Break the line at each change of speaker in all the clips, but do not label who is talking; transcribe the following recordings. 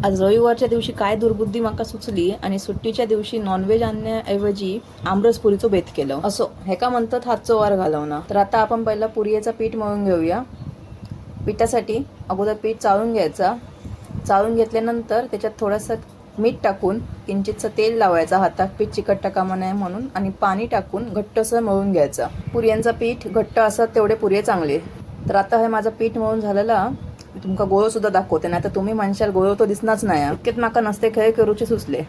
आज रविवारच्या दिवशी काय दुर्बुद्धी म्हाका सुचली आणि सुट्टीच्या दिवशी नॉनव्हेज आणण्याऐवजी आमरस पुरीचो बेत केलं. असो हेका म्हणतात हातचो वार घालवणं. तर आता आपण पहिला पुरीचं पीठ मळून घेऊया. पिठासाठी अगोदर पीठ चाळून घ्यायचा. चाळून घेतल्यानंतर त्याच्यात थोडंसं मीठ टाकून किंचितचं तेल लावायचं हातात पीठ चिकट कामा नये म्हणून आणि पाणी टाकून घट्टसं मळून घ्यायचं. पुऱ्यांचं पीठ घट्ट असत तेवढे पुरे चांगले. तर आता हे माझं पीठ मळून झालेला तुमका गोळो सुद्धा दाखवते. नाही तर तुम्ही म्हणशाल गोळो तो दिसणारच नाही. इतकेच माका नसते खेळ करूचे सुचले.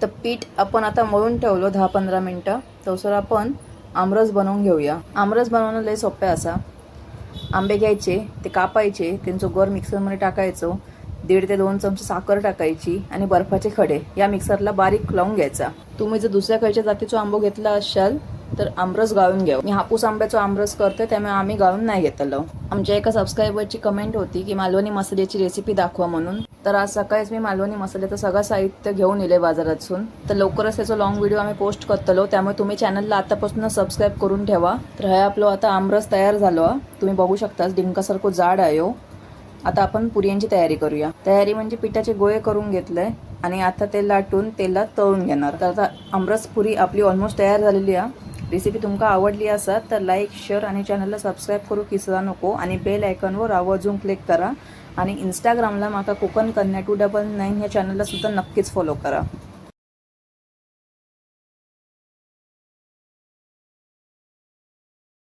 तर पीठ आपण आता मळून ठेवलं 10-15 मिनटं. तसं आपण आमरस बनवून घेऊया. आमरस बनवणं लय सोपे असा. आंबे घ्यायचे, ते कापायचे, त्यांचं गर मिक्सरमध्ये टाकायचं. 1.5 ते 2 चमचे साखर टाकायची आणि बर्फाचे खडे या मिक्सरला बारीक लावून घ्यायचा. तुम्ही जर दुसऱ्या खयच्या जातीचा आंबो घेतला असाल तर आमरस गाळून घ्या. मी हापूस आंब्याचा आमरस करते त्यामुळे आम्ही गाळून नाही घेतलं. आमच्या एका सबस्क्रायबरची कमेंट होती की मालवणी मसाल्याची रेसिपी दाखवा म्हणून. तर आज सकाळीच मी मालवणी मसाल्याचं सगळं साहित्य घेऊन येले बाजारातून. तर लवकरच त्याचा लॉंग व्हिडिओ आम्ही पोस्ट करतलो, त्यामुळे तुम्ही चॅनलला आतापासून सबस्क्राईब करून ठेवा. तर हे आपलं आता आमरस तयार झालं. तुम्ही बघू शकता डिंकासारखं जाड आहे. आता आपण पुऱ्यांची तयारी करूया. तयारी म्हणजे पिठाचे गोळे करून घेतले आणि आता ते लाटून तेलात तळून घेणार. तर आता आमरस पुरी आपली ऑलमोस्ट तयार झालेली आहे. रेसिपी तुमका आवडली असेल तर लाईक, शेअर आणि चॅनलला सबस्क्राईब करू विसरू नको आणि बेल आयकॉनवर आवर्जून क्लिक करा. आणि इंस्टाग्रामला माका कोकण कन्या 299 या चॅनलला सुद्धा नक्कीच फॉलो करा.